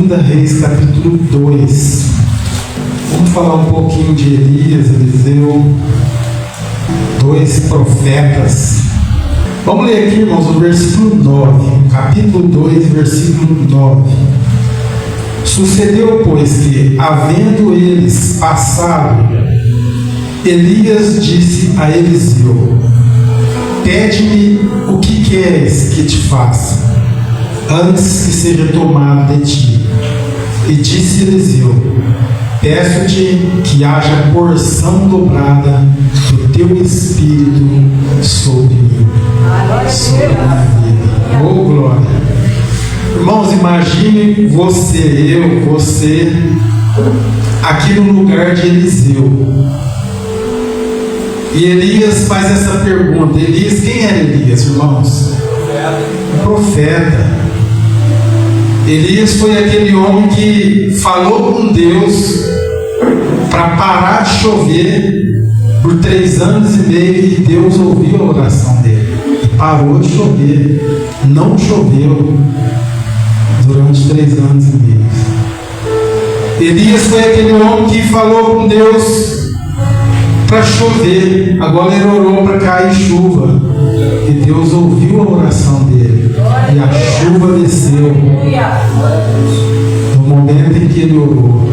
2 Reis, capítulo 2. Vamos falar um pouquinho de Elias, Eliseu, dois profetas. Vamos ler aqui, irmãos, o versículo 9, capítulo 2, versículo 9. Sucedeu, pois, que, havendo eles passado, Elias disse a Eliseu: pede-me o que queres que te faça, antes que seja tomado de ti. E disse Eliseu: peço-te que haja porção dobrada do teu espírito sobre mim, sobre a minha vida. Oh, glória! Irmãos, imagine você aqui no lugar de Eliseu. E Elias faz essa pergunta. Elias, quem era Elias, irmãos? Um profeta. Elias foi aquele homem que falou com Deus para parar de chover por 3 anos e meio, e Deus ouviu a oração dele e parou de chover. Não choveu durante 3 anos e meio. Elias foi aquele homem que falou com Deus para chover. Agora ele orou para cair chuva, e Deus ouviu a oração dele, e a chuva desceu no momento em que ele orou.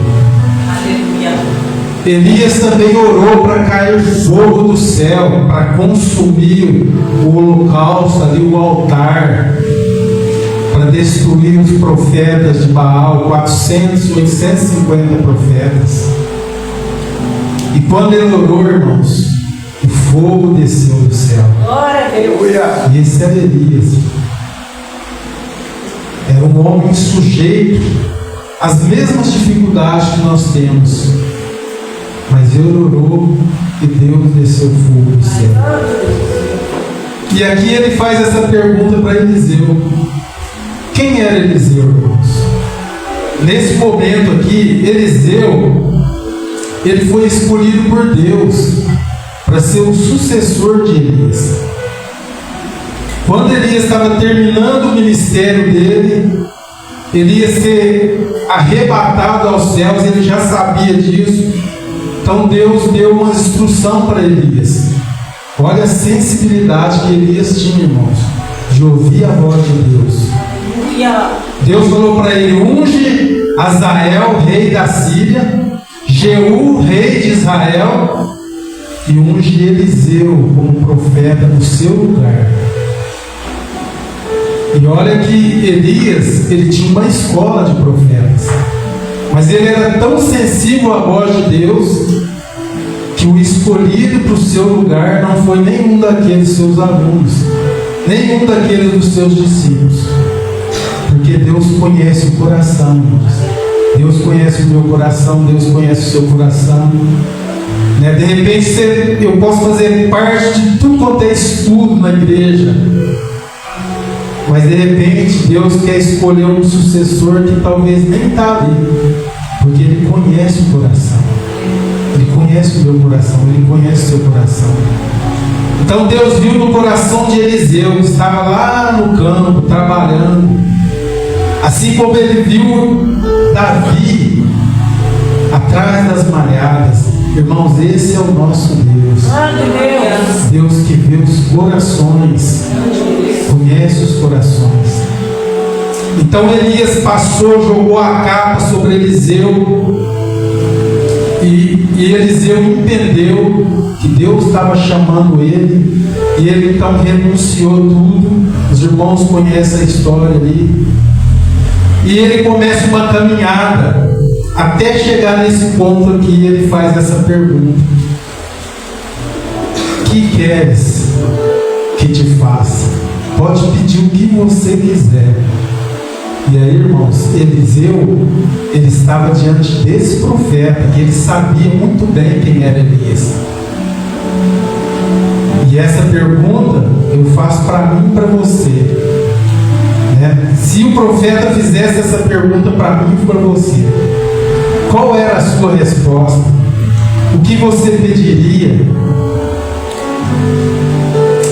Elias também orou para cair fogo do céu, para consumir o holocausto ali, o altar, para destruir os profetas de Baal, 850 profetas. E quando ele orou, irmãos, o fogo desceu do céu. Glória a Deus. E esse era Elias. Era um homem sujeito às mesmas dificuldades que nós temos. Mas ele orou e Deus desceu fogo do céu. E aqui ele faz essa pergunta para Eliseu. Quem era Eliseu, irmãos? Nesse momento aqui, Eliseu, ele foi escolhido por Deus para ser o sucessor de Elias. Quando Elias estava terminando o ministério dele, ele ia ser arrebatado aos céus, ele já sabia disso. Então Deus deu uma instrução para Elias. Olha a sensibilidade que Elias tinha, irmãos, de ouvir a voz de Deus. Deus falou para ele: unge Azael, rei da Síria, Jeú, rei de Israel, e unge Eliseu como profeta no seu lugar. E olha que Elias, ele tinha uma escola de profetas, mas ele era tão sensível à voz de Deus que o escolhido para o seu lugar não foi nenhum daqueles seus alunos, nenhum daqueles dos seus discípulos, porque Deus conhece o coração, irmãos. Deus conhece o meu coração, Deus conhece o seu coração. De repente eu posso fazer parte de tudo quanto é estudo na igreja, mas de repente Deus quer escolher um sucessor que talvez nem está ali, porque Ele conhece o coração, Ele conhece o meu coração, Ele conhece o seu coração. Então Deus viu no coração de Eliseu, que estava lá no campo trabalhando, assim como Ele viu Davi atrás das malhadas. Irmãos, esse é o nosso Deus. Deus que vê os corações, conhece os corações. Então Elias passou, jogou a capa sobre Eliseu, e Eliseu entendeu que Deus estava chamando ele, e ele então renunciou tudo. Os irmãos conhecem a história ali. E ele começa uma caminhada até chegar nesse ponto aqui. Ele faz essa pergunta: que queres que te faça? Pode pedir o que você quiser. E aí, irmãos, Eliseu, ele estava diante desse profeta, que ele sabia muito bem quem era Elias. E essa pergunta eu faço para mim e para você. Se o profeta fizesse essa pergunta para mim e para você, qual era a sua resposta? O que você pediria?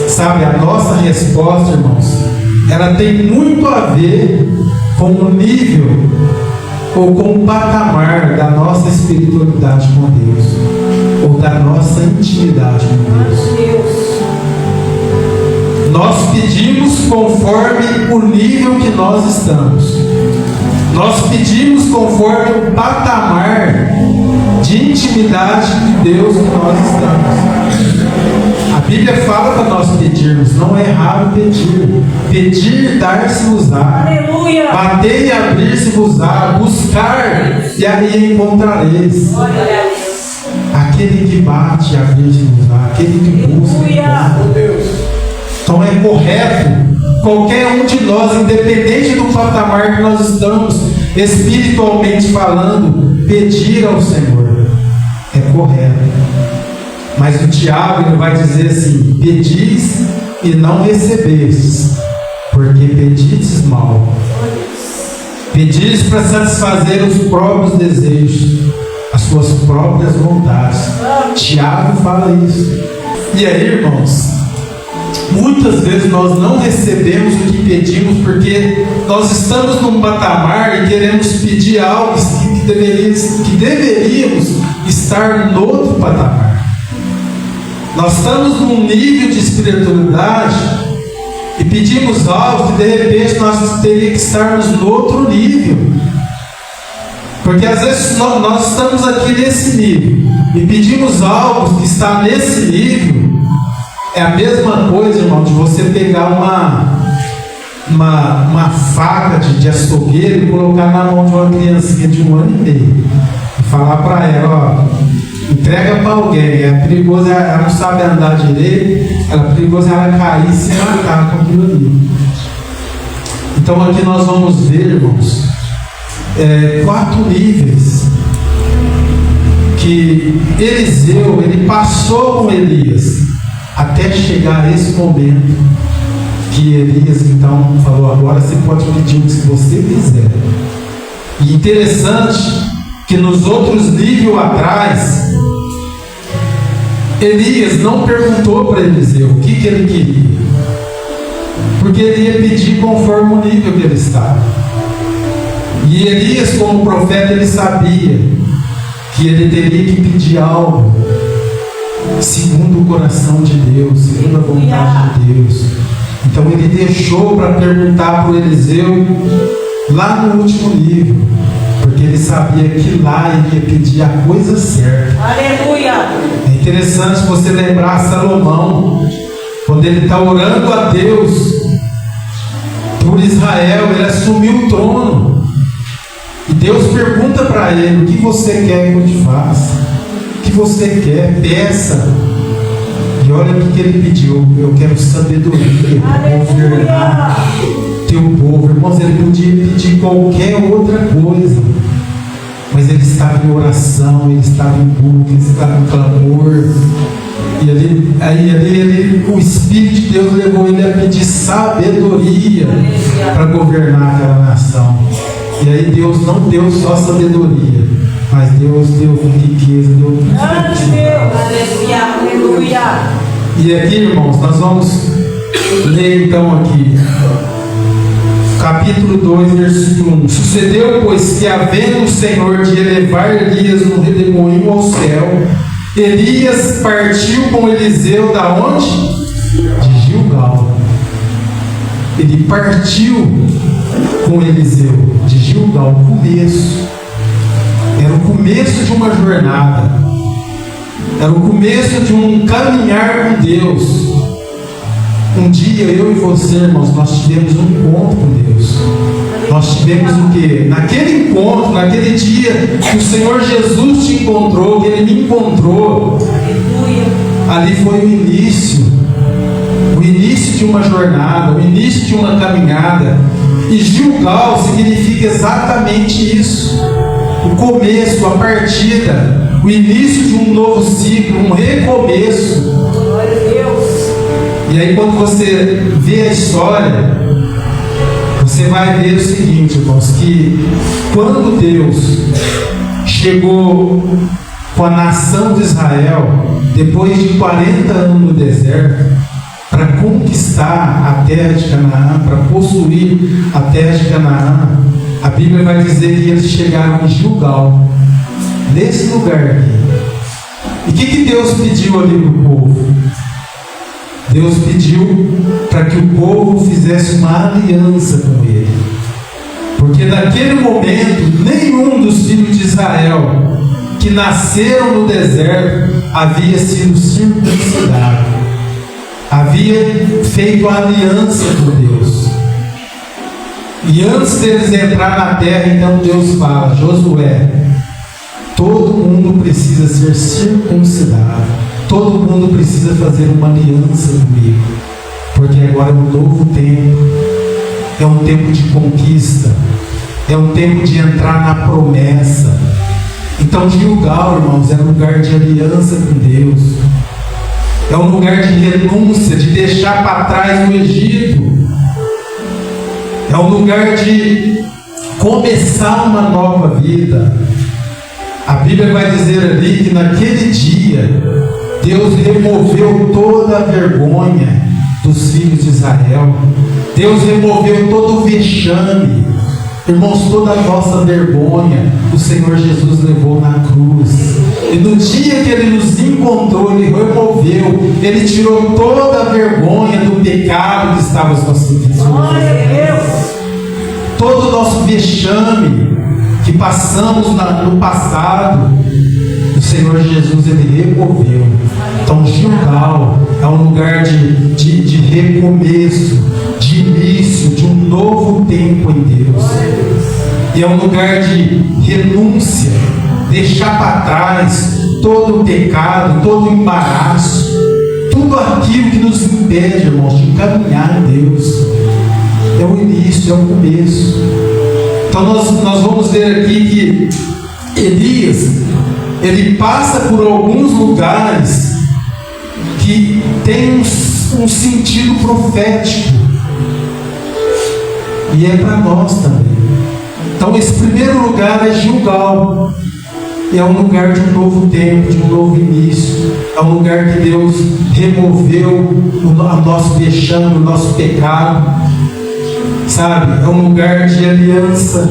Sabe, a nossa resposta, irmãos, ela tem muito a ver com o nível ou com o patamar da nossa espiritualidade com Deus, ou da nossa intimidade com Deus. Nós pedimos conforme o nível que nós estamos. Nós pedimos conforme o patamar de intimidade de Deus que nós estamos. A Bíblia fala para nós pedirmos, não é errado pedir. Pedir, dar-se-vos-á. Aleluia. Bater e abrir-se-vos-á. Buscar e aí encontrareis. Aquele que bate, abrir-se-vos-á. Aquele que busca. Então é correto qualquer um de nós, independente do patamar que nós estamos, espiritualmente falando, pedir ao Senhor. É correto. Mas o Tiago ele vai dizer assim: pedis e não recebestes, porque pedistes mal. Pedis para satisfazer os próprios desejos, as suas próprias vontades. Tiago fala isso. E aí, irmãos, muitas vezes nós não recebemos o que pedimos porque nós estamos num patamar e queremos pedir algo que deveríamos estar no outro patamar. Nós estamos num nível de espiritualidade e pedimos algo que de repente nós teríamos que estarmos no outro nível. Porque às vezes nós estamos aqui nesse nível e pedimos algo que está nesse nível. É a mesma coisa, irmão, de você pegar uma faca de açougueiro e colocar na mão de uma criancinha de 1 ano e meio e falar para ela, ó, entrega para alguém. É perigoso, ela não sabe andar direito, é perigoso ela cair e se matar com aquilo ali. Então aqui nós vamos ver, irmãos, 4 níveis que Eliseu ele passou com Elias até chegar a esse momento que Elias então falou: agora você pode pedir o que você quiser. E interessante que nos outros níveis atrás, Elias não perguntou para Eliseu o que ele queria, porque ele ia pedir conforme o nível que ele estava. E Elias, como profeta, ele sabia que ele teria que pedir algo segundo o coração de Deus, segundo a vontade de Deus. Então ele deixou para perguntar para o Eliseu lá no último nível, porque ele sabia que lá ele ia pedir a coisa certa. Aleluia! É interessante você lembrar Salomão, quando ele está orando a Deus por Israel, ele assumiu o trono. E Deus pergunta para ele: o que você quer que eu te faça? O que você quer? Peça. E olha o que ele pediu: eu quero sabedoria para governar teu povo. Irmãos, ele podia pedir qualquer outra coisa, mas ele estava em oração, ele estava em busca, ele estava em clamor. E o Espírito de Deus levou ele a pedir sabedoria para governar aquela nação. E aí Deus não deu só sabedoria, mas Deus deu riqueza, deu aleluia. E aqui, irmãos, nós vamos ler então aqui capítulo 2, versículo 1. Sucedeu, pois, que havendo o Senhor de elevar Elias no redemoinho ao céu, Elias partiu com Eliseu da onde? De Gilgal. Ele partiu com Eliseu de Gilgal, o começo. Era o começo de uma jornada. Era o começo de um caminhar com Deus. Um dia eu e você, irmãos, nós tivemos um encontro com Deus. Nós tivemos o quê? Naquele encontro, naquele dia que o Senhor Jesus te encontrou, que Ele me encontrou, ali foi o início de uma jornada, o início de uma caminhada. E Gilgal significa exatamente isso: o começo, a partida, o início de um novo ciclo, um recomeço. Glória a Deus. E aí, quando você vê a história, você vai ver o seguinte, irmãos, que quando Deus chegou com a nação de Israel, depois de 40 anos no deserto, para conquistar a terra de Canaã, para possuir a terra de Canaã, A Bíblia vai dizer que eles chegaram em Gilgal, nesse lugar aqui. E o que Deus pediu ali para o povo? Deus pediu para que o povo fizesse uma aliança com ele. Porque naquele momento, nenhum dos filhos de Israel que nasceram no deserto havia sido circuncidado, havia feito a aliança com Deus. E antes deles entrar na terra, então Deus fala: Josué, todo mundo precisa ser circuncidado, todo mundo precisa fazer uma aliança comigo, porque agora é um novo tempo, é um tempo de conquista, é um tempo de entrar na promessa. Então Gilgal, irmãos, é um lugar de aliança com Deus, é um lugar de renúncia, de deixar para trás o Egito, é um lugar de começar uma nova vida. A Bíblia vai dizer ali que naquele dia Deus removeu toda a vergonha dos filhos de Israel. Deus removeu todo o vexame. Irmãos, toda a nossa vergonha o Senhor Jesus levou na cruz. E no dia que Ele nos encontrou, Ele removeu, Ele tirou toda a vergonha do pecado que estava aos nossos vidas. Todo o nosso vexame que passamos no passado, o Senhor Jesus Ele removeu. Então Gilgal é um lugar de recomeço, de início, de um novo tempo em Deus. E é um lugar de renúncia, deixar para trás todo o pecado, todo o embaraço, tudo aquilo que nos impede, irmãos, de caminhar em Deus. É o início, é o começo. Então nós vamos ver aqui que Elias, ele passa por alguns lugares que tem um sentido profético, e é para nós também. Então esse primeiro lugar é Gilgal, é um lugar de um novo tempo, de um novo início, é um lugar que Deus removeu o nosso vexame, o nosso pecado, sabe? É um lugar de aliança.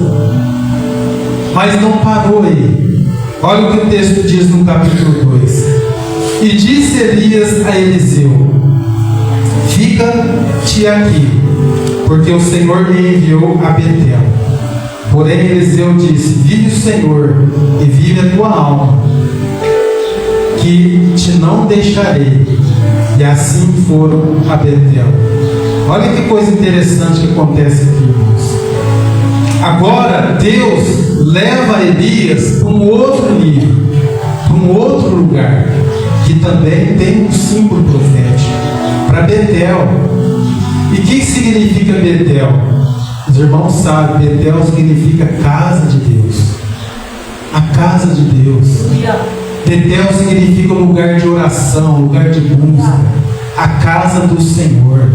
Mas não parou aí. Olha o que o texto diz no capítulo 2. E disse Elias a Eliseu: fica-te aqui, porque o Senhor me enviou a Betel. Porém Eliseu disse: vive o Senhor e vive a tua alma, que te não deixarei. E assim foram a Betel. Olha que coisa interessante que acontece aqui, irmãos. Agora Deus leva Elias para um outro nível, para um outro lugar, que também tem um símbolo profético, para Betel. E o que significa Betel? Os irmãos sabem, Betel significa casa de Deus. A casa de Deus. Betel significa lugar de oração, lugar de música, a casa do Senhor.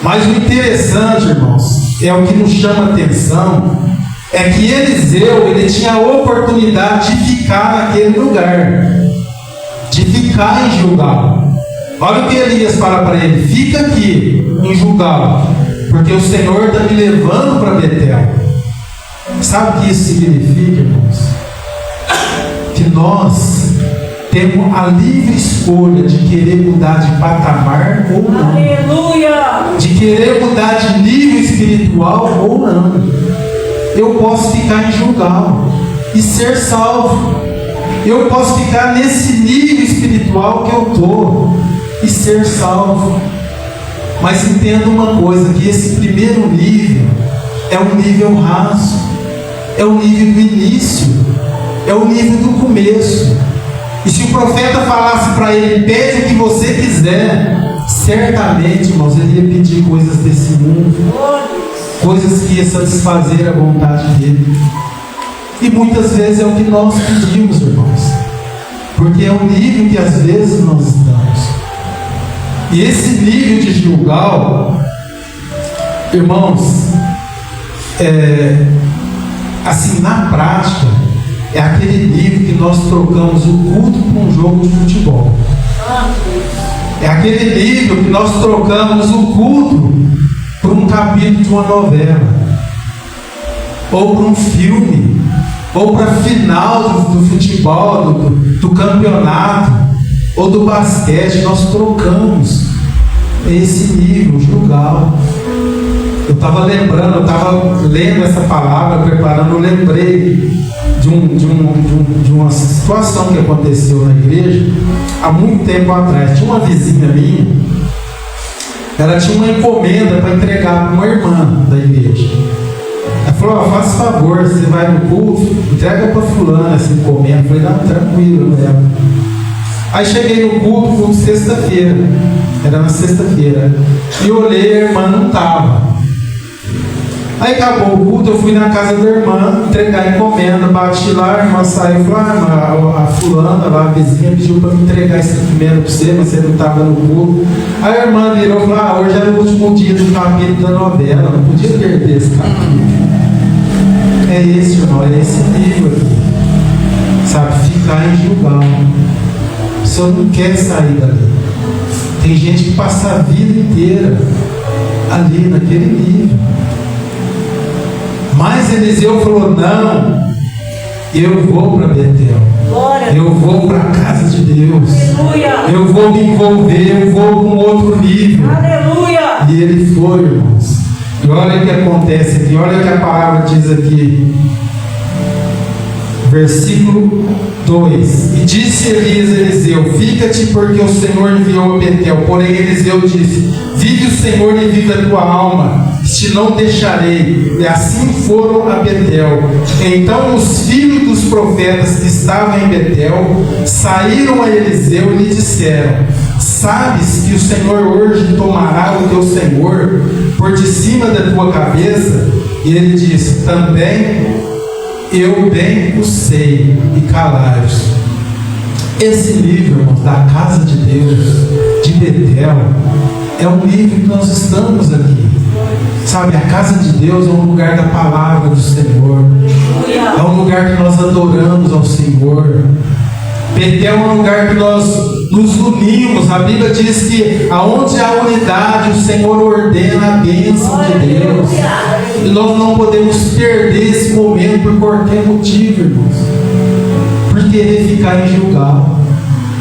Mas o interessante, irmãos, é o que nos chama a atenção, é que Eliseu, ele tinha a oportunidade de ficar naquele lugar, de ficar em Gilgal. Olha o que Elias fala para ele: fica aqui em Gilgal, porque o Senhor está me levando para Betel. Sabe o que isso significa, irmãos? Que nós temos a livre escolha de querer mudar de patamar ou não. Aleluia! De querer mudar de nível espiritual ou não. Eu posso ficar em Gilgal e ser salvo. Eu posso ficar nesse nível espiritual que eu estou e ser salvo. Mas entenda uma coisa, que esse primeiro nível é um nível raso, é o nível do início, é o nível do começo. E se o profeta falasse para ele: pede o que você quiser, certamente, irmãos, ele ia pedir coisas desse mundo, coisas que iam satisfazer a vontade dele. E muitas vezes é o que nós pedimos, irmãos, porque é o nível que às vezes nós estamos. E esse nível de Gilgal, irmãos, assim, na prática, é aquele nível que nós trocamos o culto por um jogo de futebol. É aquele nível que nós trocamos o culto por um capítulo de uma novela. ou para um filme, ou para a final do futebol, do campeonato, ou do basquete. Nós trocamos esse nível, Gilgal. Eu estava lembrando, eu estava lendo essa palavra, preparando, eu lembrei de uma situação que aconteceu na igreja há muito tempo atrás. Tinha uma vizinha minha, ela tinha uma encomenda para entregar para uma irmã da igreja. Ela falou: faça favor, você vai no culto, entrega para fulana essa encomenda. Eu falei: não, tranquilo, eu levo. Aí cheguei no culto, sexta-feira, era na sexta-feira, e eu olhei, a irmã não estava. Aí acabou o culto, eu fui na casa da irmã entregar a encomenda, bati lá, a irmã saiu e falou: a fulana lá, a vizinha, pediu para me entregar essa encomenda para você, mas você não estava no culto. Aí a irmã virou e falou: hoje era o último dia do capítulo da novela, não podia perder esse capítulo. É esse, irmão, é esse nível aqui, sabe, ficar em Gilgal. O senhor não quer sair dali. Tem gente que passa a vida inteira ali, naquele nível. Mas Eliseu falou: não, eu vou para Betel, eu vou para a casa de Deus, eu vou me envolver, eu vou para um outro nível. Aleluia. E ele foi, irmãos. E olha o que acontece aqui, olha o que a palavra diz aqui, versículo 2: e disse Elias a Eliseu: fica-te, porque o Senhor enviou a Betel. Porém Eliseu disse: vive o Senhor e vive a tua alma, te não deixarei. E assim foram a Betel. Então os filhos dos profetas que estavam em Betel saíram a Eliseu e lhe disseram: sabes que o Senhor hoje tomará o teu senhor por de cima da tua cabeça? E ele disse: também eu bem o sei, e calai-vos. Esse nível, irmãos, da casa de Deus, de Betel, é o nível que nós estamos aqui. Sabe, a casa de Deus é um lugar da palavra do Senhor, é um lugar que nós adoramos ao Senhor. Betel é um lugar que nós nos unimos. A Bíblia diz que aonde há unidade, o Senhor ordena a bênção de Deus. E nós não podemos perder esse momento por qualquer motivo, irmãos. Por querer ficar em Gilgal,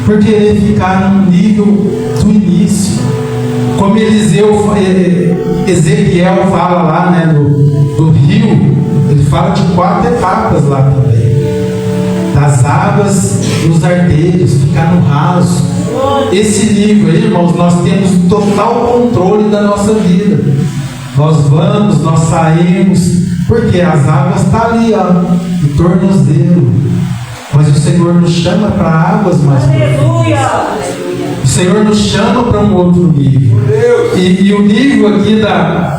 por querer ficar no nível do início. Como Ezequiel fala lá, né, do rio, ele fala de 4 etapas lá também. Das águas, dos ardeiros, ficar no raso. Esse nível aí, irmãos, nós temos total controle da nossa vida. Nós vamos, nós saímos, porque as águas estão ali, ó, no tornozelo. Mas o Senhor nos chama para águas mais profundas. O Senhor nos chama para um outro nível. E o nível aqui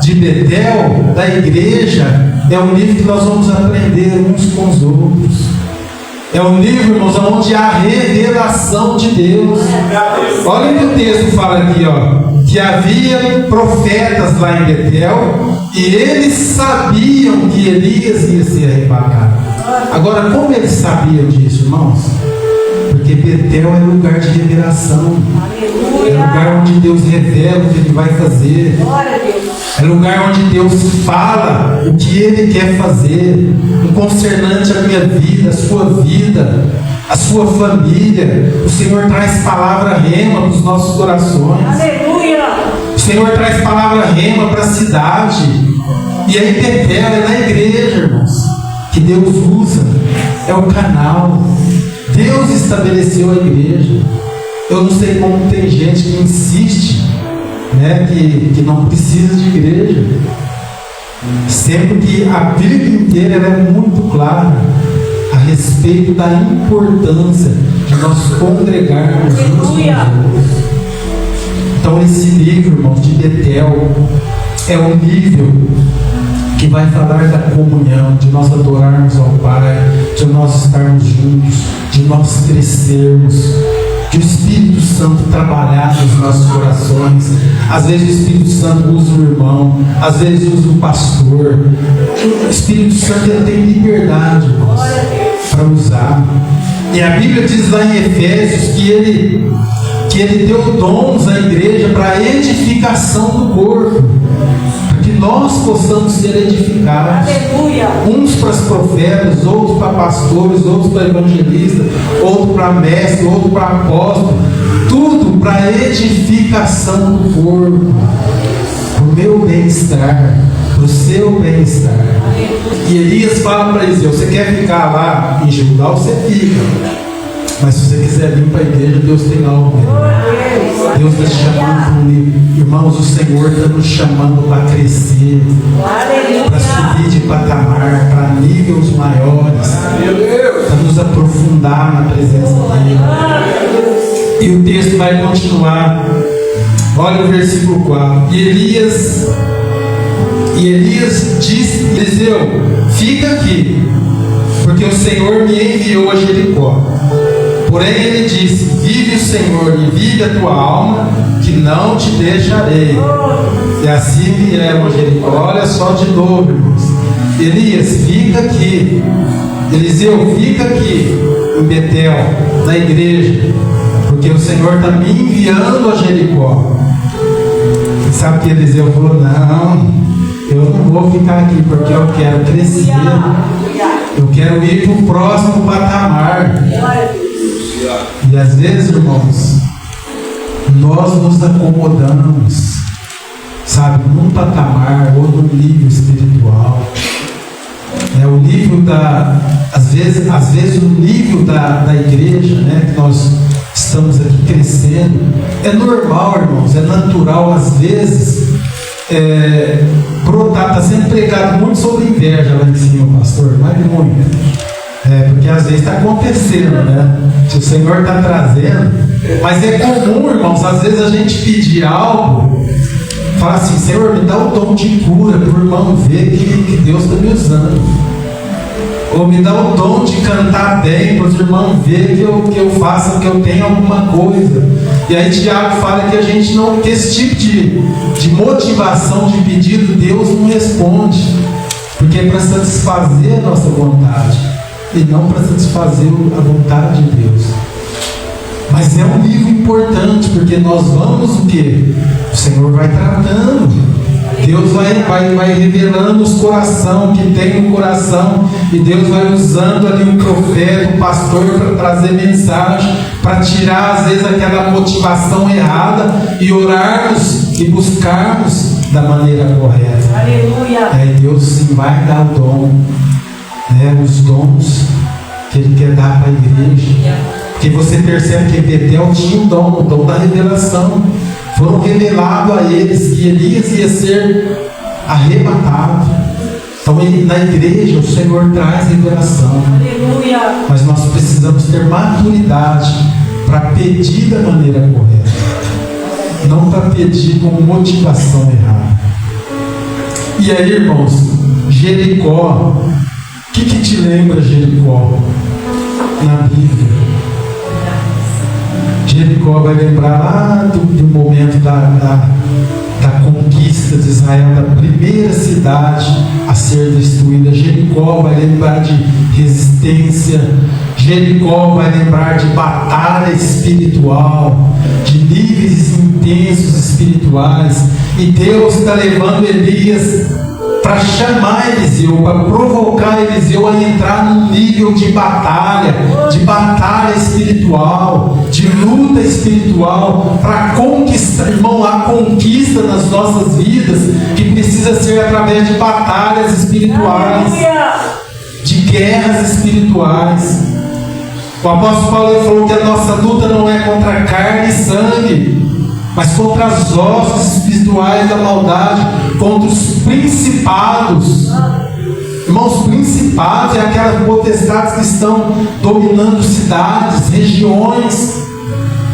de Betel, da igreja, é um nível que nós vamos aprender uns com os outros. É um nível, irmãos, onde há revelação de Deus. Olha o que o texto fala aqui, ó, que havia profetas lá em Betel e eles sabiam que Elias ia ser arrebatado. Agora, como eles sabiam disso, irmãos? Porque Betel é lugar de revelação. É lugar onde Deus revela o que Ele vai fazer. É lugar onde Deus fala o que Ele quer fazer, concernante à minha vida, a sua vida, a sua família. O Senhor traz palavra rema para os nossos corações. Aleluia! O Senhor traz palavra rema para a cidade. E aí Betel é na igreja, irmãos, que Deus usa. É o canal. Deus estabeleceu a igreja. Eu não sei como tem gente que insiste, né, que não precisa de igreja, sendo que a Bíblia inteira ela é muito clara a respeito da importância de nós congregarmos uns com os outros. Então esse nível, irmãos, de Betel é um nível que vai falar da comunhão, de nós adorarmos ao Pai, de nós estarmos juntos, de nós crescermos, de o Espírito Santo trabalhar nos nossos corações. Às vezes o Espírito Santo usa o irmão, às vezes usa o pastor. O Espírito Santo ele tem liberdade, irmãos, para usar. E a Bíblia diz lá em Efésios que ele deu dons à igreja para a edificação do corpo, para que que nós possamos ser edificados. Aleluia. Uns para os profetas, outros para pastores, outros para evangelistas, outros para mestres, outros para apóstolos. Tudo para edificação do corpo, para o meu bem-estar, para o seu bem-estar. E Elias fala para Eliseu: você quer ficar lá em Gilgal, você fica. Mas se você quiser vir para a igreja, Deus tem algo. Deus está te chamando para um nível. Irmãos, o Senhor está nos chamando para crescer, para subir de patamar, para níveis maiores, para nos aprofundar na presença dEle. E o texto vai continuar. Olha o versículo 4. E Elias disse: Eliseu, fica aqui, porque o Senhor me enviou a Jericó. Porém ele disse: vive o Senhor e vive a tua alma, que não te deixarei. E assim vieram a Jericó. Olha só de novo, irmãos. Elias, fica aqui. Eliseu, fica aqui em Betel, na igreja, porque o Senhor está me enviando a Jericó. E sabe que Eliseu falou: não, eu não vou ficar aqui, porque eu quero crescer. Eu quero ir para o próximo patamar. E às vezes, irmãos, nós nos acomodamos, sabe, num patamar ou num nível espiritual. O nível às vezes o nível da igreja, né, que nós estamos aqui crescendo, é normal, irmãos, é natural. Às vezes está sendo pregado muito sobre inveja lá em cima, pastor, mas muito. Porque às vezes está acontecendo, né? Se o Senhor está trazendo, mas é comum, irmãos, às vezes a gente pedir algo, fala assim: Senhor, me dá o dom de cura, para o irmão ver que Deus está me usando. Ou me dá o dom de cantar bem, para os irmãos verem que eu faço, que eu tenho alguma coisa. E aí Tiago fala que a gente não, que esse tipo de motivação de pedido, Deus não responde, porque é para satisfazer a nossa vontade e não para satisfazer a vontade de Deus. Mas é um nível importante, porque nós vamos o quê? O Senhor vai tratando. Deus vai revelando os corações que tem no coração, e Deus vai usando ali um profeta, um pastor, para trazer mensagem, para tirar às vezes aquela motivação errada e orarmos e buscarmos da maneira correta. Aleluia. E Deus sim vai dar o dom, os dons que Ele quer dar para a igreja. Porque você percebe que Betel tinha o dom da revelação. Foram revelados a eles que Elias ia ser arrebatado. Então na igreja o Senhor traz revelação. Aleluia. Mas nós precisamos ter maturidade para pedir da maneira correta, não para pedir com motivação errada. E aí, irmãos, Jericó, o que te lembra Jericó na Bíblia? Jericó vai lembrar lá do momento da conquista de Israel, da primeira cidade a ser destruída. Jericó vai lembrar de resistência. Jericó vai lembrar de batalha espiritual, de níveis intensos espirituais. E Deus está levando Elias para chamar Eliseu, para provocar Eliseu a entrar num nível de batalha espiritual, de luta espiritual, para conquistar, irmão, a conquista nas nossas vidas, que precisa ser através de batalhas espirituais, de guerras espirituais. O apóstolo Paulo falou que a nossa luta não é contra carne e sangue, mas contra as hostes espirituais da maldade, contra os principados. Irmãos, principados é aquelas potestades que estão dominando cidades, regiões,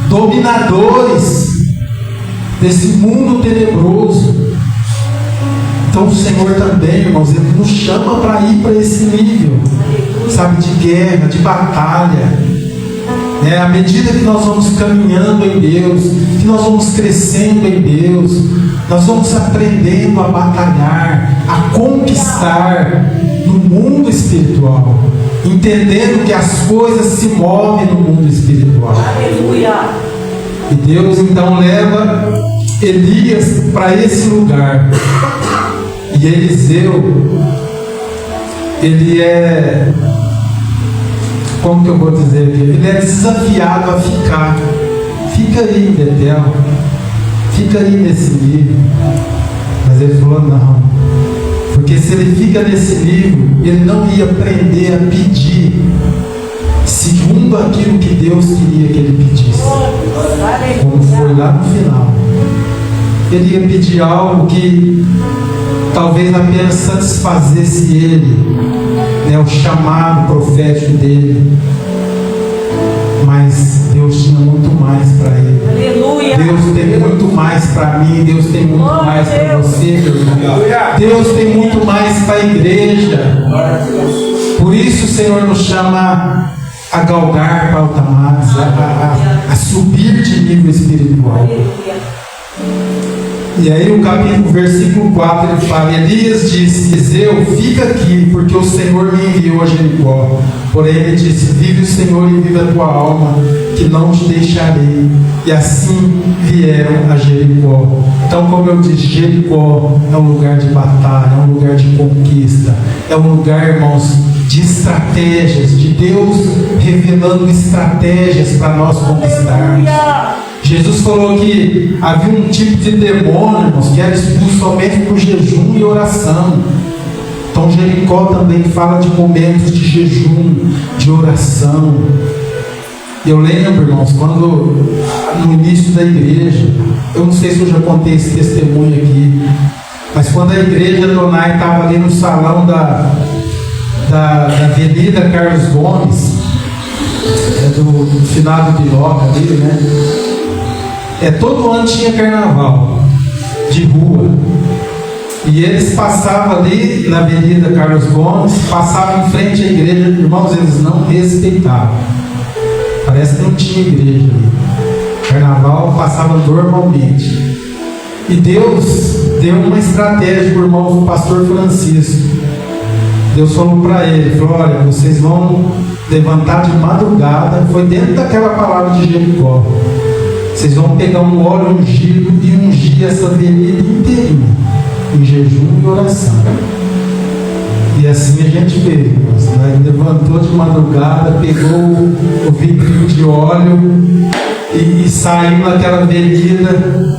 dominadores desse mundo tenebroso. Então o Senhor também, irmãos, Ele nos chama para ir para esse nível, sabe, de guerra, de batalha. À medida que nós vamos caminhando em Deus, que nós vamos crescendo em Deus, nós vamos aprendendo a batalhar, a conquistar no mundo espiritual, entendendo que as coisas se movem no mundo espiritual. Aleluia. E Deus então leva Elias para esse lugar. E Eliseu, ele é, como que eu vou dizer aqui? Ele é desafiado a ficar. Fica aí, Betel. Fica aí nesse nível. Mas ele falou, não. Porque se ele fica nesse nível, ele não ia aprender a pedir segundo aquilo que Deus queria que ele pedisse. Como foi lá no final. Ele ia pedir algo que talvez apenas satisfazesse ele, né, o chamado profético dele. Mas Deus tinha muito mais para ele. Aleluia. Deus tem muito mais para mim. Deus tem muito mais para você, meu irmão. Deus tem muito mais para a igreja. Por isso o Senhor nos chama a galgar patamares, a subir de nível espiritual. E aí o versículo 4 ele fala: Elias disse, Eliseu, fica aqui, porque o Senhor me enviou a Jericó. Porém ele disse, vive o Senhor e vive a tua alma, que não te deixarei. E assim vieram a Jericó. Então, como eu disse, Jericó é um lugar de batalha, é um lugar de conquista, é um lugar, irmãos, de estratégias, de Deus revelando estratégias para nós conquistarmos. Jesus falou que havia um tipo de demônio, irmãos, que era expulso somente por jejum e oração. Então Jericó também fala de momentos de jejum, de oração. Eu lembro, irmãos, quando no início da igreja, eu não sei se eu já contei esse testemunho aqui, mas quando a igreja Adonai estava ali no salão da Avenida Carlos Gomes, do finado Biloca ali, né? Todo ano tinha carnaval de rua. E eles passavam ali na Avenida Carlos Gomes, passavam em frente à igreja, irmãos, eles não respeitavam. Parece que não tinha igreja ali. Carnaval passava normalmente. E Deus deu uma estratégia para o irmão, o pastor Francisco. Deus falou para ele, falou, olha, vocês vão levantar de madrugada, foi dentro daquela palavra de Jericó. Vocês vão pegar um óleo ungido e ungir essa avenida inteirinha, em jejum e oração. E assim a gente veio, né? Levantou de madrugada, pegou o vidrinho de óleo e saiu naquela avenida.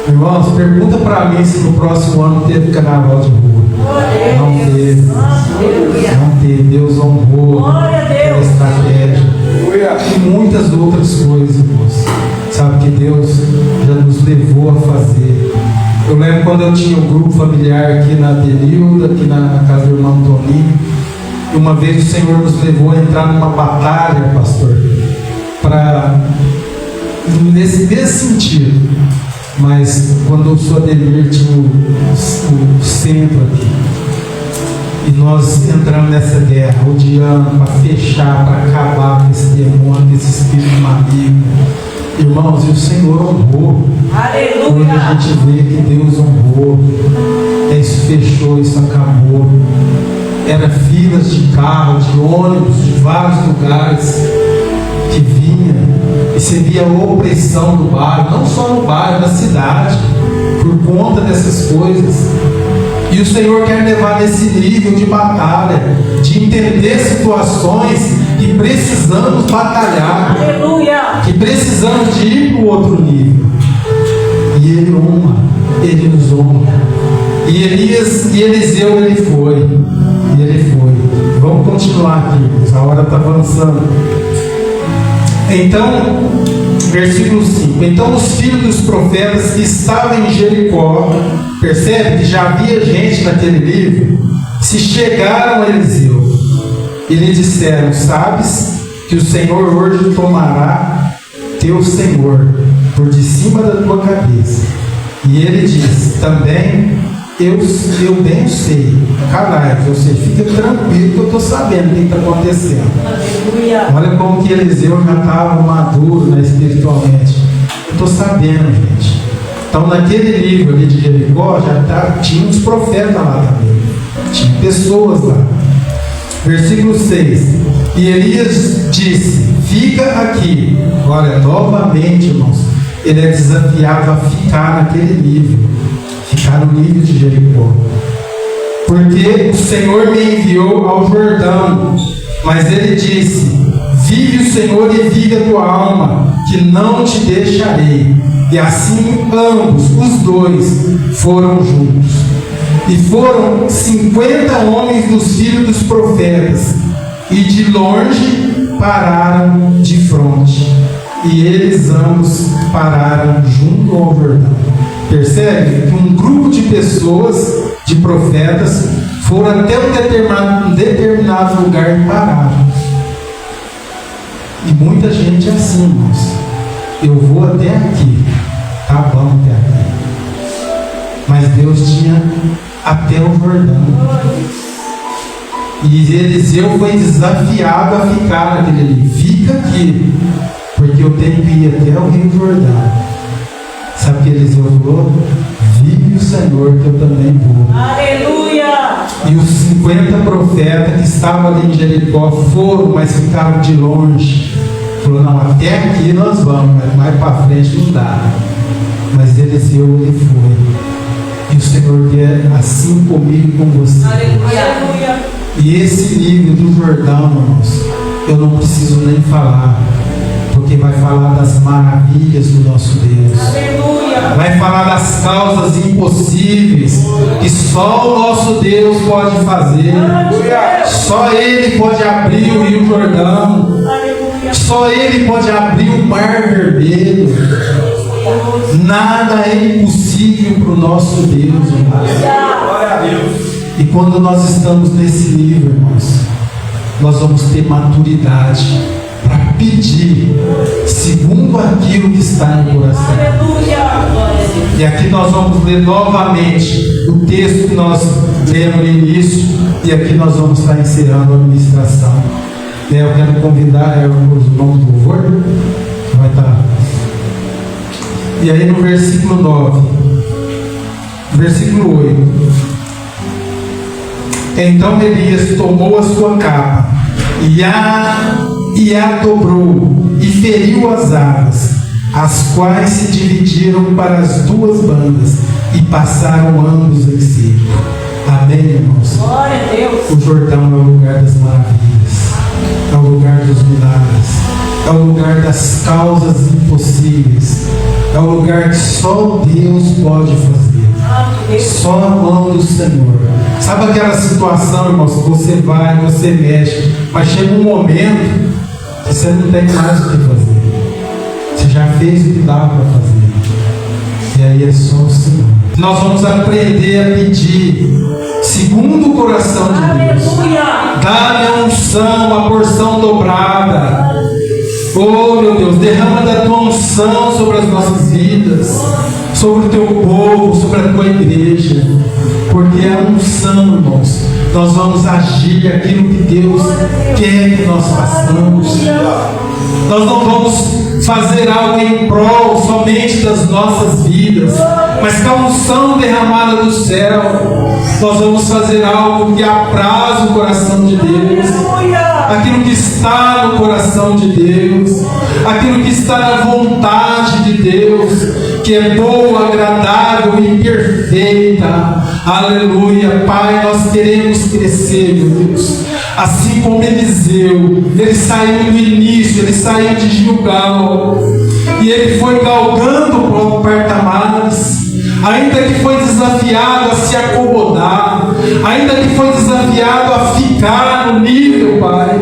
Irmãos, pergunta para mim se no próximo ano teve carnaval de rua. Não teve. Não teve. Deus honrou a estratégia. E muitas outras coisas, irmãos. Sabe que Deus já nos levou a fazer. Eu lembro quando eu tinha um grupo familiar aqui na Denilda, aqui na casa do irmão Toninho. E uma vez o Senhor nos levou a entrar numa batalha, pastor, nesse mesmo sentido. Mas quando o senhor Ademir tinha o centro aqui, e nós entramos nessa guerra, odiando, para fechar, para acabar com esse demônio, com esse espírito maligno. Irmãos, e o Senhor honrou. Aleluia. Quando a gente vê que Deus honrou, isso fechou, isso acabou. Era filas de carro, de ônibus, de vários lugares que vinha, e você via a opressão do bairro, não só no bairro, na cidade, por conta dessas coisas. E o Senhor quer levar nesse nível de batalha, de entender situações que precisamos batalhar. Aleluia. Que precisamos de ir para o outro nível. E Ele honra, Ele nos honra. E Elias e Eliseu, ele foi. Vamos continuar aqui, a hora está avançando. Então, versículo 5. Então os filhos dos profetas que estavam em Jericó, percebe que já havia gente naquele livro, se chegaram a Eliseu e lhe disseram: sabes que o Senhor hoje tomará teu Senhor por de cima da tua cabeça. E ele disse: também eu bem sei, caralho, eu sei, fica tranquilo que eu estou sabendo o que está acontecendo. Aleluia. Olha como que Eliseu já estava maduro, né, espiritualmente. Eu estou sabendo, gente. Então naquele livro ali de Jericó tinha uns profetas lá também, tinha pessoas lá. Versículo 6. E Elias disse: fica aqui. Olha, novamente, irmãos, ele é desafiado a ficar naquele nível, ficar no nível de Jericó. porque o Senhor me enviou ao Jordão. Mas ele disse: vive o Senhor e vive a tua alma, que não te deixarei. E assim ambos, os dois, foram juntos. E foram 50 homens dos filhos dos profetas, e de longe pararam de fronte. E eles ambos pararam junto ao Jordão. Percebe que um grupo de pessoas, de profetas, foram até um determinado lugar e pararam. E muita gente é assim, irmãos. Eu vou até aqui, tá bom até aqui. Mas Deus tinha até o Jordão. E Eliseu foi desafiado a ficar naquele ali. Fica aqui, porque eu tenho que ir até o Rio Jordão. Sabe o que Eliseu falou? Vive o Senhor, que eu também vou. Aleluia! E os 50 profetas que estavam ali em Jericó foram, mas ficaram de longe. Falou: não, até aqui nós vamos, mas mais para frente não dá. Mas Eliseu, ele foi. E o Senhor quer assim comigo e com você. Aleluia! E esse livro do Jordão, irmãos, eu não preciso nem falar, porque vai falar das maravilhas do nosso Deus. Aleluia! Vai falar das causas impossíveis que só o nosso Deus pode fazer. Só Ele pode abrir o Rio Jordão. Só Ele pode abrir o Mar Vermelho. Nada é impossível para o nosso Deus, irmãos. Glória a Deus. E quando nós estamos nesse livro, irmãos, nós vamos ter maturidade para pedir segundo aquilo que está no coração. E aqui nós vamos ler novamente o texto que nós lemos no início, e aqui nós vamos estar encerrando a ministração. Eu quero convidar os irmãos do louvor, que vai estar. E aí no versículo 9, versículo 8. Então Elias tomou a sua capa e a dobrou e feriu as águas, as quais se dividiram para as duas bandas e passaram ambos em seco. Amém, irmãos? Glória a Deus. O Jordão é o lugar das maravilhas, é o lugar dos milagres, é o lugar das causas impossíveis, é o lugar que só Deus pode fazer. Só a mão do Senhor. Sabe aquela situação, irmãos, que você vai, você mexe, mas chega um momento que você não tem mais o que fazer. Você já fez o que dava para fazer. E aí é só o Senhor. Nós vamos aprender a pedir segundo o coração de Deus. Dá-me a unção, a porção dobrada. Oh, meu Deus, derrama da tua unção sobre as nossas vidas, sobre o teu povo, sobre a tua igreja, porque a unção, irmãos, nós vamos agir aquilo que Deus quer que nós façamos. Nós não vamos fazer algo em prol somente das nossas vidas, mas com a unção derramada do céu, nós vamos fazer algo que apraz o coração de Deus, aquilo que está no coração de Deus, aquilo que está na vontade de Deus, que é boa, agradável e perfeita. Aleluia. Pai, nós queremos crescer, meu Deus. Assim como Eliseu, ele saiu no início, ele saiu de Gilgal, e ele foi galgando o próprio patamar, ainda que foi desafiado a se acomodar, ainda que foi desafiado a ficar no nível, Pai,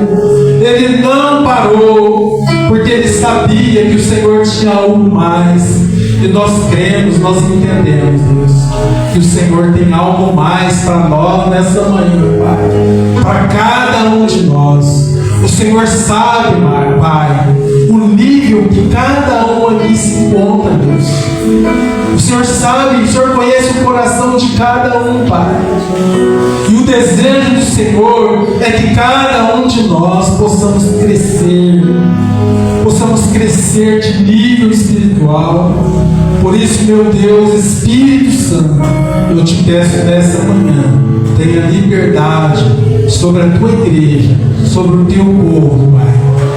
ele não parou, porque ele sabia que o Senhor tinha algo mais. E nós cremos, nós entendemos, Deus, que o Senhor tem algo mais para nós nessa manhã, Pai, para cada um de nós. O Senhor sabe, Pai, o nível que cada um aqui se encontra, Deus. O Senhor sabe, o Senhor conhece o coração de cada um, Pai. E o desejo do Senhor é que cada um de nós possamos crescer de nível espiritual. Por isso, meu Deus, Espírito Santo, eu te peço nessa manhã, tenha liberdade sobre a tua igreja, sobre o teu povo, Pai,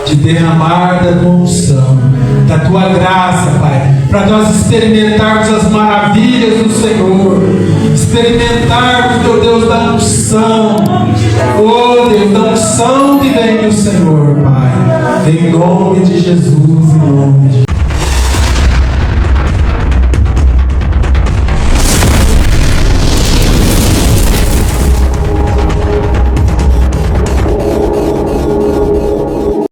de derramar da tua unção, da tua graça, Pai, para nós experimentarmos as maravilhas do Senhor, experimentarmos, meu Deus, da unção unção. Oh Deus, da unção que vem do Senhor, Pai. Em nome de Jesus, em nome de